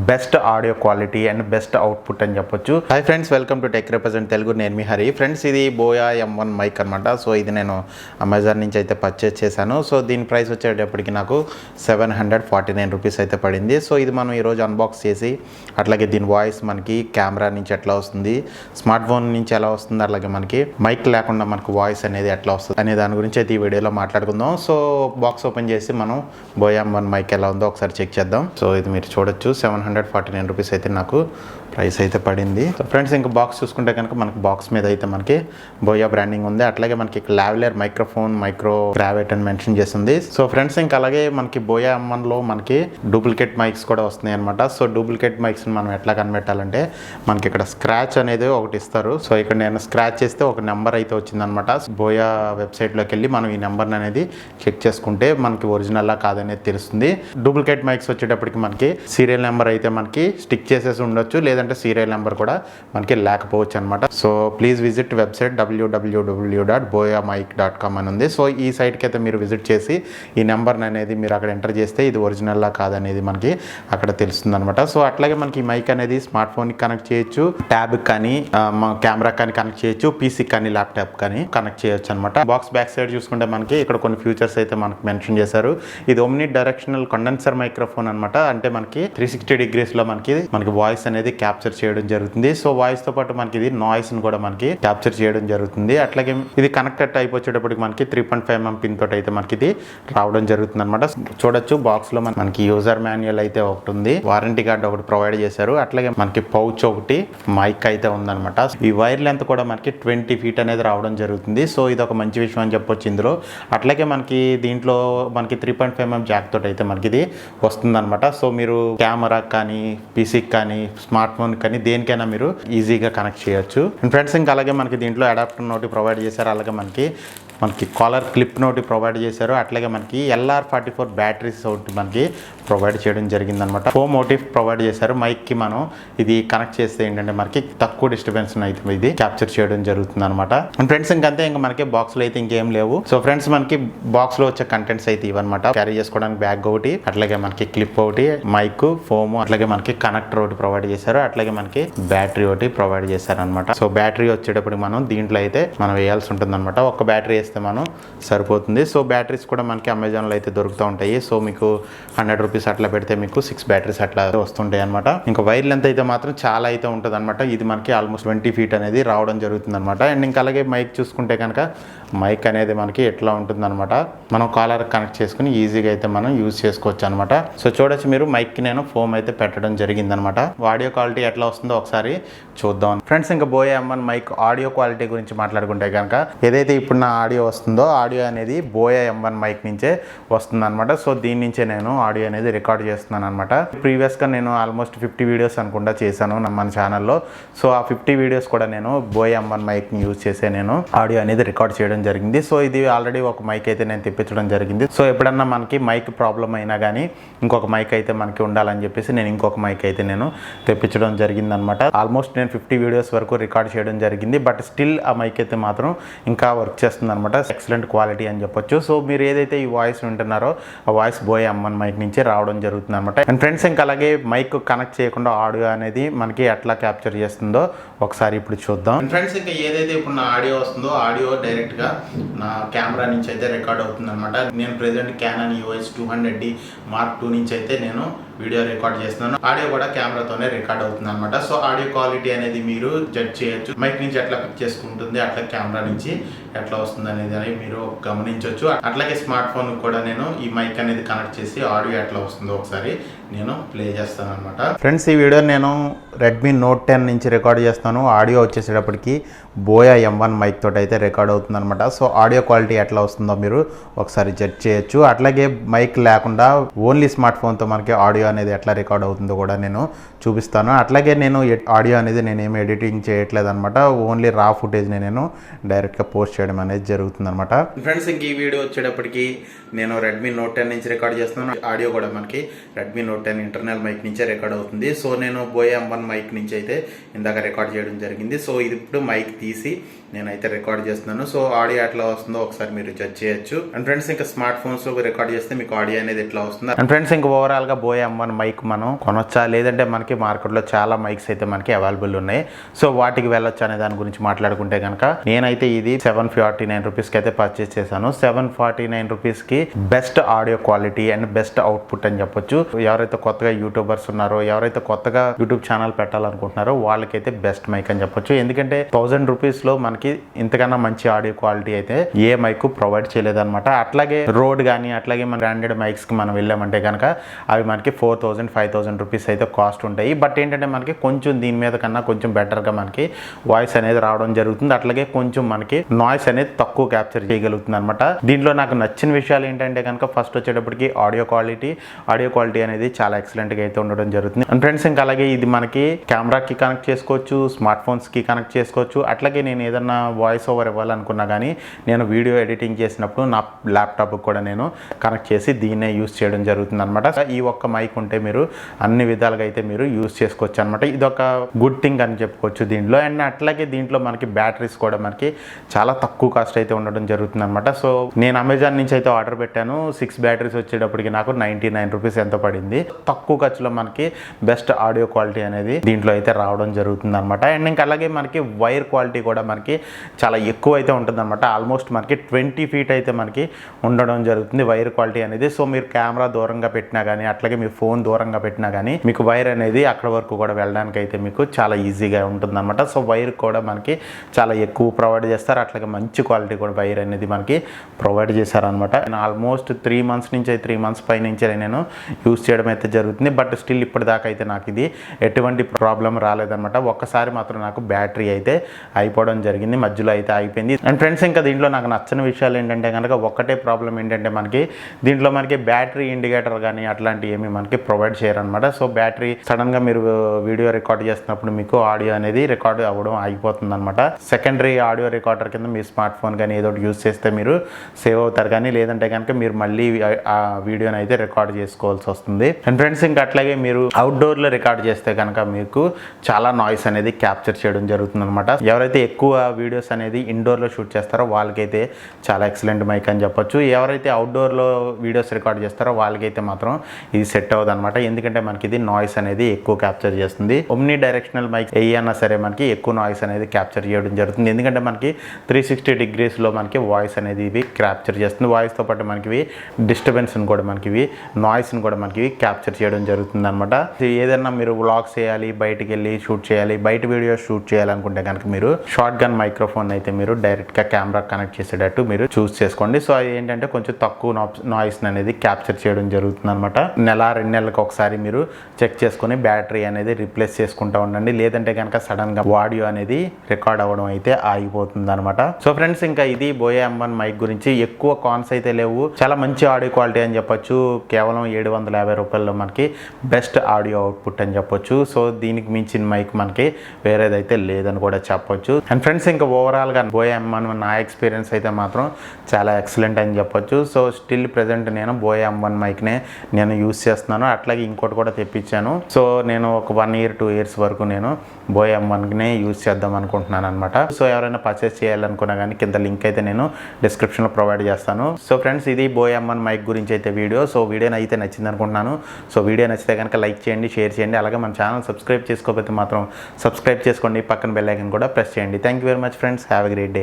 Best audio quality and best output అని చెప్పొచ్చు. Hi friends, welcome to tech represent Telugu. నేను మీ Hari. Friends, ఇది buoy M1 mic అనమాట. So ఇది నేను అమెజాన్ నుంచి అయితే పర్చేస్ చేశాను. సో దీని ప్రైస్ వచ్చేటప్పటికి నాకు 749 రూపీస్ అయితే పడింది. సో ఇది మనం ఈరోజు అన్బాక్స్ చేసి అట్లాగే దీని వాయిస్ మనకి కెమెరా నుంచి ఎట్లా వస్తుంది, స్మార్ట్ ఫోన్ నుంచి ఎలా వస్తుంది, అలాగే మనకి మైక్ లేకుండా మనకు వాయిస్ అనేది ఎట్లా వస్తుంది అనే దాని గురించి అయితే ఈ వీడియోలో మాట్లాడుకుందాం. సో బాక్స్ ఓపెన్ చేసి మనం బోయా M1 మైక్ ఎలా ఉందో ఒకసారి చెక్ చేద్దాం. సో ఇది మీరు చూడొచ్చు, 749 రూపీస్ అయితే నాకు ప్రైస్ అయితే పడింది. సో ఫ్రెండ్స్, ఇంకా బాక్స్ చూసుకుంటే కనుక మనకి బాక్స్ మీద అయితే మనకి బోయా బ్రాండింగ్ ఉంది. అట్లాగే మనకి లావెలియర్ మైక్రోఫోన్ మైక్రో గ్రావెట్ అని మెన్షన్ చేస్తుంది. సో ఫ్రెండ్స్, ఇంకా అలాగే మనకి బోయా M1లో మనకి డూప్లికేట్ మైక్స్ కూడా వస్తున్నాయి అనమాట. సో డూప్లికేట్ మైక్స్ మనం ఎట్లా కనిపెట్టాలంటే మనకి ఇక్కడ స్క్రాచ్ అనేది ఒకటి ఇస్తారు. సో ఇక్కడ నేను స్క్రాచ్ చేస్తే ఒక నెంబర్ అయితే వచ్చిందనమాట. బోయా వెబ్సైట్లోకి వెళ్ళి మనం ఈ నెంబర్ని అనేది చెక్ చేసుకుంటే మనకి ఒరిజినల్లా కాదనేది తెలుస్తుంది. డూప్లికేట్ మైక్స్ వచ్చేటప్పటికి మనకి సీరియల్ నెంబర్ అయితే మనకి స్టిక్ చేసేసి ఉండొచ్చు, లేదంటే సీరియల్ నెంబర్ కూడా మనకి లేకపోవచ్చు అనమాట. So please visit website www.boyamic.com అని ఉంది. సో ఈ సైట్కి అయితే మీరు విజిట్ చేసి ఈ నెంబర్ని అనేది మీరు అక్కడ ఎంటర్ చేస్తే ఇది ఒరిజినల్లా కాదనేది మనకి అక్కడ తెలుస్తుంది అనమాట. సో అట్లాగే మనకి ఈ మైక్ అనేది స్మార్ట్ ఫోన్కి కనెక్ట్ చేయొచ్చు, ట్యాబ్ కానీ కెమెరా కానీ కనెక్ట్ చేయొచ్చు, పీసీ కానీ ల్యాప్టాప్ కానీ కనెక్ట్ చేయొచ్చు అనమాట. బాక్స్ బ్యాక్ సైడ్ చూసుకుంటే మనకి ఇక్కడ కొన్ని ఫీచర్స్ అయితే మనకి మెన్షన్ చేశారు. ఇది ఓమ్ని డైరెక్షనల్ కండెన్సర్ మైక్రోఫోన్ అనమాట. అంటే మనకి 360 డిగ్రీస్లో మనకి వాయిస్ అనేది క్యాప్చర్ చేయడం జరుగుతుంది. సో వాయిస్ తో పాటు మనకి ఇది నాయిస్ ని కూడా మనకి క్యాప్చర్ చేయడం జరుగుతుంది. అట్లాగే ఇది కనెక్టెడ్ టైప్ వచ్చేటప్పటికి మనకి 3.5mm పిన్ తోటి అయితే మనకి ఇది రావడం జరుగుతుంది అనమాట. చూడొచ్చు, బాక్స్ లో మనకి యూజర్ మాన్యువల్ అయితే ఒకటి ఉంది, వారంటీ కార్డ్ ఒకటి ప్రొవైడ్ చేశారు, అట్లాగే మనకి పౌచ్ ఒకటి, మైక్ అయితే ఉందన్నమాట. ఈ వైర్ లెంత్ కూడా మనకి 20 feet అనేది రావడం జరుగుతుంది. సో ఇది ఒక మంచి విషయం అని చెప్పొచ్చు ఇందులో. అట్లాగే మనకి దీంట్లో మనకి 3.5mm జాక్ తోటి అయితే మనకి ఇది వస్తుంది అనమాట. సో మీరు కెమెరా కానీ పీసీకి కానీ స్మార్ట్ ఫోన్ కానీ దేనికైనా మీరు ఈజీగా కనెక్ట్ చేయొచ్చు. అండ్ ఫ్రెండ్స్, ఇంకా అలాగే మనకి దీంట్లో అడాప్టర్ నోటి ప్రొవైడ్ చేశారు, అలాగే మనకి కాలర్ క్లిప్ నోటి ప్రొవైడ్ చేశారు, అట్లాగే మనకి LR44 బ్యాటరీస్ ఒకటి మనకి ప్రొవైడ్ చేయడం జరిగిందనమాట. ఫోమ్ ఒకటి ప్రొవైడ్ చేశారు. మైక్కి మనం ఇది కనెక్ట్ చేస్తే ఏంటంటే మనకి తక్కువ డిస్టర్బెన్స్ అయితే ఇది క్యాప్చర్ చేయడం జరుగుతుంది అనమాట. అండ్ ఫ్రెండ్స్, ఇంకంతే, ఇంకా మనకి బాక్స్లో అయితే ఇంకేం లేవు. సో ఫ్రెండ్స్, మనకి బాక్స్లో వచ్చే కంటెంట్స్ అయితే ఇవన్నమాట. క్యారీ చేసుకోవడానికి బ్యాగ్ ఒకటి, అట్లాగే మనకి క్లిప్ ఒకటి, మైక్, ఫోమ్, అట్లాగే మనకి కనెక్టర్ ఒకటి ప్రొవైడ్ చేశారు, అట్లాగే మనకి బ్యాటరీ ఒకటి ప్రొవైడ్ చేశారు అనమాట. సో బ్యాటరీ వచ్చేటప్పుడు మనం దీంట్లో అయితే మనం వేయాల్సి ఉంటుంది అనమాట. ఒక బ్యాటరీ వేస్తే మనం సరిపోతుంది. సో బ్యాటరీస్ కూడా మనకి అమెజాన్లో అయితే దొరుకుతూ ఉంటాయి. సో మీకు 100 రూపీస్ అట్లా పెడితే మీకు 6 బ్యాటరీస్ అట్లా వస్తుంటాయి అనమాట. ఇంకా వైర్ లెంత్ అయితే మాత్రం చాలా అయితే ఉంటుంది అనమాట. ఇది మనకి ఆల్మోస్ట్ 20 feet అనేది రావడం జరుగుతుంది అనమాట. అండ్ ఇంకా అలాగే మైక్ చూసుకుంటే కనుక మైక్ అనేది మనకి ఎట్లా ఉంటుంది అనమాట, మనం కాలర్ కనెక్ట్ చేసుకుని ఈజీగా అయితే మనం యూజ్ చేసుకోవచ్చు అనమాట. సో చూడొచ్చు మీరు, మైక్కి నేను ఫోమ్ అయితే పెట్టడం జరిగిందనమాట. ఆడియో క్వాలిటీ ఎట్లా వస్తుందో ఒకసారి చూద్దాం. ఫ్రెండ్స్, ఇంకా buoy M1 mic audio quality గురించి మాట్లాడుకుంటే కనుక ఏదైతే ఇప్పుడు నా ఆడియో వస్తుందో ఆడియో అనేది బోయా M1 మైక్ నుంచే వస్తుంది అనమాట. సో దీని నుంచే నేను ఆడియో అనేది రికార్డ్ చేస్తున్నాను అనమాట. ప్రీవియస్గా నేను ఆల్మోస్ట్ 50 వీడియోస్ అనుకుంటా చేశాను మన ఛానల్లో. సో ఆ 50 వీడియోస్ కూడా నేను బోయా M1 మైక్ని యూజ్ చేసే నేను ఆడియో అనేది రికార్డ్ చేయడం జరిగింది. సో ఇది ఆల్రెడీ ఒక మైక్ అయితే నేను తెప్పించడం జరిగింది. సో ఎప్పుడన్నా మనకి మైక్ ప్రాబ్లం అయినా కానీ ఇంకొక మైక్ అయితే మనకి ఉండాలని చెప్పేసి నేను ఇంకొక మైక్ అయితే నేను తెప్పించడం జరిగింది అనమాట. ఆల్మోస్ట్ నేను 50 వీడియోస్ వరకు రికార్డ్ చేయడం జరిగింది. బట్ స్టిల్ ఆ మైక్ అయితే మాత్రం ఇంకా వర్క్ చేస్తుంది అనమాట. ఎక్సలెంట్ క్వాలిటీ అని చెప్పొచ్చు. సో మీరు ఏదైతే ఈ వాయిస్ వింటున్నారో ఆ వాయిస్ బోయా M1 మైక్ నుంచి రావడం జరుగుతుంది అనమాట. అండ్ ఫ్రెండ్స్, ఇంకా అలాగే మైక్ కనెక్ట్ చేయకుండా ఆడియో అనేది మనకి ఎట్లా క్యాప్చర్ చేస్తుందో ఒకసారి ఇప్పుడు చూద్దాం. అండ్ ఫ్రెండ్స్, ఇంకా ఏదైతే ఇప్పుడు నా ఆడియో వస్తుందో ఆడియో డైరెక్ట్ గా నా కెమెరా నుంచి అయితే రికార్డ్ అవుతుంది అనమాట. నేను present Canon EOS 200D Mark II నుంచి అయితే నేను వీడియో రికార్డ్ చేస్తున్నాను. ఆడియో కూడా కెమెరాతోనే రికార్డ్ అవుతుంది అనమాట. సో ఆడియో క్వాలిటీ అనేది మీరు జడ్జ్ చేయొచ్చు. మైక్ నుంచి ఎట్లా పిక్ చేసుకుంటుంది, అట్లా కెమెరా నుంచి ఎట్లా వస్తుంది అనేది మీరు గమనించవచ్చు. అట్లాగే స్మార్ట్ ఫోన్ కూడా నేను ఈ మైక్ అనేది కనెక్ట్ చేసి ఆడియో ఎట్లా వస్తుందో ఒకసారి నేను ప్లే చేస్తాను అనమాట. ఫ్రెండ్స్, ఈ వీడియో నేను రెడ్మీ Note 10 నుంచి రికార్డ్ చేస్తాను. ఆడియో వచ్చేసేటప్పటికి బోయా M1 మైక్ తోటి అయితే రికార్డ్ అవుతుంది అనమాట. సో ఆడియో క్వాలిటీ ఎట్లా వస్తుందో మీరు ఒకసారి జడ్జ్ చేయొచ్చు. అట్లాగే మైక్ లేకుండా ఓన్లీ స్మార్ట్ ఫోన్తో మనకి ఆడియో అనేది ఎట్లా రికార్డ్ అవుతుందో కూడా నేను చూపిస్తాను. అట్లాగే నేను ఆడియో అనేది నేనేమి ఎడిటింగ్ చేయట్లేదు అనమాట. ఓన్లీ రా ఫుటేజ్ని నేను డైరెక్ట్గా పోస్ట్ చేయడం అనేది జరుగుతుంది. జరుగుతుంది అనమాట. ఫ్రెండ్స్ ఇంక ఈ వీడియో వచ్చేటప్పటికి నేను రెడ్మీ నోట్ 10 నుంచి రికార్డ్ చేస్తున్నాను. ఆడియో కూడా మనకి రెడ్మీ నోట్ 10 ఇంటర్నల్ మైక్ నుంచే రికార్డ్ అవుతుంది. సో నేను బోయా M1 మైక్ నుంచి అయితే ఇందాక రికార్డ్ చేయడం జరిగింది. సో ఇది ఇప్పుడు మైక్ తీసి నేనైతే రికార్డ్ చేస్తున్నాను. సో ఆడియో ఎట్లా వస్తుందో ఒకసారి మీరు జడ్జ్ చేయొచ్చు. అండ్ ఫ్రెండ్స్ ఇంకా స్మార్ట్ ఫోన్స్ లో రికార్డ్ చేస్తే మీకు ఆడియో అనేది ఎట్లా వస్తుంది. అండ్ ఫ్రెండ్స్ ఇంకా ఓవరాల్ గా బోయా M1 మైక్ మనం కొనొచ్చా లేదంటే మనకి మార్కెట్ లో చాలా మైక్స్ అయితే మనకి అవైలబుల్ ఉన్నాయి. సో వాటికి వెళ్ళొచ్చు అనే దాని గురించి మాట్లాడుకుంటే కనుక నేనైతే ఇది 749 రూపీస్ కి అయితే పర్చేస్ చేశాను. 749 రూపీస్ కి best audio quality and best output అని చెప్పొచ్చు. ఎవరైతే కొత్తగా యూట్యూబర్స్ ఉన్నారో, ఎవరైతే కొత్తగా యూట్యూబ్ ఛానల్ పెట్టాలనుకుంటున్నారో వాళ్ళకైతే బెస్ట్ మైక్ అని చెప్పొచ్చు. ఎందుకంటే 1000 రూపీస్ లో మనకి ఇంతకన్నా మంచి ఆడియో క్వాలిటీ అయితే ఏ మైక్ ప్రొవైడ్ చేయలేదన్నమాట. అట్లాగే రోడ్ కానీ అట్లాగే మన బ్రాండెడ్ మైక్స్ కి మనం వెళ్ళామంటే కనుక అవి మనకి 4000 5000 రూపీస్ అయితే కాస్ట్ ఉంటాయి. బట్ ఏంటంటే మనకి కొంచెం దీని మీద కన్నా కొంచెం బెటర్ గా మనకి వాయిస్ అనేది రావడం జరుగుతుంది. అట్లాగే కొంచెం మనకి నాయిస్ అనేది తక్కువ క్యాప్చర్ చేయగలుగుతుంది అనమాట. దీంట్లో నాకు నచ్చిన విషయాలు ఏంటంటే కనుక ఫస్ట్ వచ్చేటప్పటికి ఆడియో క్వాలిటీ అనేది చాలా ఎక్సలెంట్ గా అయితే ఉండడం జరుగుతుంది. అండ్ ఫ్రెండ్స్ ఇంకా అలాగే ఇది మనకి కెమెరాకి కనెక్ట్ చేసుకోవచ్చు, స్మార్ట్ ఫోన్స్ కి కనెక్ట్ చేసుకోవచ్చు. అట్లాగే నేను ఏదన్నా వాయిస్ ఓవర్ ఇవ్వాలనుకున్నా కానీ నేను వీడియో ఎడిటింగ్ చేసినప్పుడు నా ల్యాప్టాప్ కూడా నేను కనెక్ట్ చేసి దీన్నే యూస్ చేయడం జరుగుతుంది అనమాట. ఈ ఒక్క మైక్ ఉంటే మీరు అన్ని విధాలుగా అయితే మీరు యూస్ చేసుకోవచ్చు అనమాట. ఇది ఒక గుడ్ థింగ్ అని చెప్పుకోవచ్చు దీంట్లో. అండ్ అట్లాగే దీంట్లో మనకి బ్యాటరీస్ కూడా మనకి చాలా తక్కువ కాస్ట్ అయితే ఉండడం జరుగుతుంది అనమాట. సో నేను అమెజాన్ నుంచి అయితే ఆర్డర్ పెట్టాను. 6 బ్యాటరీస్ వచ్చేటప్పటికి నాకు 99 రూపీస్ ఎంతో పడింది. తక్కువ ఖర్చులో మనకి బెస్ట్ ఆడియో క్వాలిటీ అనేది దీంట్లో అయితే రావడం జరుగుతుంది అనమాట. అండ్ ఇంకా అలాగే మనకి వైర్ క్వాలిటీ కూడా మనకి చాలా ఎక్కువ అయితే ఉంటుంది అనమాట. ఆల్మోస్ట్ మనకి 20 ఫీట్ అయితే మనకి ఉండడం జరుగుతుంది వైర్ క్వాలిటీ అనేది. సో మీరు కెమెరా దూరంగా పెట్టినా కానీ అట్లాగే మీ ఫోన్ దూరంగా పెట్టినా కానీ మీకు వైర్ అనేది అక్కడ వరకు కూడా వెళ్ళడానికి అయితే మీకు చాలా ఈజీగా ఉంటుంది అనమాట. సో వైర్ కూడా మనకి చాలా ఎక్కువ ప్రొవైడ్ చేస్తారు. అట్లాగే మంచి క్వాలిటీ కూడా వైర్ అనేది మనకి ప్రొవైడ్ చేశారనమాట. నేను ఆల్మోస్ట్ 3 మంత్స్ నుంచి 3 మంత్స్ పై నుంచి నేను యూస్ చేయడం అయితే జరుగుతుంది. బట్ స్టిల్ ఇప్పటిదాకా అయితే నాకు ఇది ఎటువంటి ప్రాబ్లం రాలేదన్నమాట. ఒక్కసారి మాత్రం నాకు బ్యాటరీ అయితే అయిపోవడం జరిగింది, మధ్యలో అయితే అయిపోయింది. అండ్ ఫ్రెండ్స్ ఇంకా దీంట్లో నాకు నచ్చని విషయాలు ఏంటంటే కనుక ఒక్కటే ప్రాబ్లం ఏంటంటే మనకి దీంట్లో మనకి బ్యాటరీ ఇండికేటర్ కానీ అట్లాంటివి ఏమి మనకి ప్రొవైడ్ చేయరనమాట. సో బ్యాటరీ సడన్ గా మీరు వీడియో రికార్డ్ చేస్తున్నప్పుడు మీకు ఆడియో అనేది రికార్డ్ అవ్వడం ఆగిపోతుంది అనమాట. సెకండరీ ఆడియో రికార్డర్ కింద మీ స్మార్ట్ ఫోన్ కానీ ఏదో యూస్ చేస్తే మీరు సేవ్ అవుతారు, కానీ లేదంటే కనుక మీరు మళ్ళీ ఆ వీడియోని అయితే రికార్డ్ చేసుకోవాల్సి వస్తుంది. అండ్ ఫ్రెండ్స్ ఇంకా అట్లాగే మీరు అవుట్డోర్ లో రికార్డ్ చేస్తే కనుక మీకు చాలా నాయిస్ అనేది క్యాప్చర్ చేయడం జరుగుతుంది అనమాట. ఎవరైతే ఎక్కువ వీడియోస్ అనేది ఇండోర్ లో షూట్ చేస్తారో వాళ్ళకైతే చాలా ఎక్సలెంట్ మైక్ అని చెప్పొచ్చు. ఎవరైతే అవుట్డోర్ లో వీడియోస్ రికార్డ్ చేస్తారో వాళ్ళకైతే మాత్రం ఇది సెట్ అవ్వదు అనమాట. ఎందుకంటే మనకి ఇది నాయిస్ అనేది ఎక్కువ క్యాప్చర్ చేస్తుంది. ఒమ్ని డైరెక్షనల్ మైక్ ఏ అన్నా సరే మనకి ఎక్కువ నాయిస్ అనేది క్యాప్చర్ చేయడం జరుగుతుంది. ఎందుకంటే మనకి 360 degrees లో మనకి వాయిస్ అనేది ఇవి క్యాప్చర్ చేస్తుంది. వాయిస్ తో పాటు మనకి డిస్టర్బెన్స్ కూడా మనకి నాయిస్ కూడా మనకి క్యాప్చర్ చేయడం జరుగుతుంది అనమాట. ఏదైనా మీరు వ్లాగ్స్ చేయాలి, బయటికి వెళ్ళి షూట్ చేయాలి, బయట వీడియోస్ షూట్ చేయాలనుకుంటే కనుక మీరు షార్ట్ గన్ మైక్రోఫోన్ అయితే మీరు డైరెక్ట్ గా కెమెరా కనెక్ట్ చేసేటట్టు మీరు చూస్ చేసుకోండి. సో అది ఏంటంటే కొంచెం తక్కువ నాయిస్ అనేది క్యాప్చర్ చేయడం జరుగుతుంది అనమాట. 1-2 నెలలకు ఒకసారి మీరు చెక్ చేసుకుని బ్యాటరీ అనేది రిప్లేస్ చేసుకుంటూ ఉండండి. లేదంటే కనుక సడన్ గా ఆడియో అనేది రికార్డ్ అవ్వడం అయితే ఆగిపోతుంది అనమాట. సో ఫ్రెండ్స్ ఇంకా ఇది బోయా M1 మైక్ గురించి. ఎక్కువ కాన్స్ అయితే లేవు, చాలా మంచి ఆడియో క్వాలిటీ అని చెప్పొచ్చు. కేవలం 750 రూపాయల్లో మనకి బెస్ట్ ఆడియో అవుట్పుట్ అని చెప్పొచ్చు. సో దీనికి మించిన మైక్ మనకి వేరేదైతే లేదని కూడా చెప్పొచ్చు. అండ్ ఫ్రెండ్స్ ఇంకా ఓవరాల్ గా బోయా M1 నా ఎక్స్పీరియన్స్ అయితే మాత్రం చాలా ఎక్సలెంట్ అని చెప్పొచ్చు. సో స్టిల్ ప్రెసెంట్ నేను బోయా M1 మైక్ నే నేను యూస్ చేస్తున్నాను. అట్లాగే ఇంకోటి కూడా తెప్పించాను. సో నేను ఒక 1 year 2 years వరకు నేను బోయా M1 నే యూస్ చేద్దాం అనుకుంటున్నాను అనమాట. సో ఎవరైనా పర్చేస్ చేయాలనుకున్నా కానీ కింద లింక్ అయితే నేను డిస్క్రిప్షన్ లో ప్రొవైడ్ చేస్తాను. సో ఫ్రెండ్స్ ఇది బోయా M1 మైక్ గురించి అయితే వీడియో. సో వీడియో అయితే నచ్చింది అనుకుంటున్నాను. సో వీడియో నచ్చితే కనుక లైక్ చేయండి, షేర్ చేయండి. అలాగే మన ఛానల్ సబ్స్క్రైబ్ చేసుకోకపోతే మాత్రం సబ్స్క్రైబ్ చేసుకోండి, పక్కన బెల్ ఐకాన్ కూడా ప్రెస్ చేయండి. Thank you very much friends, have a great day.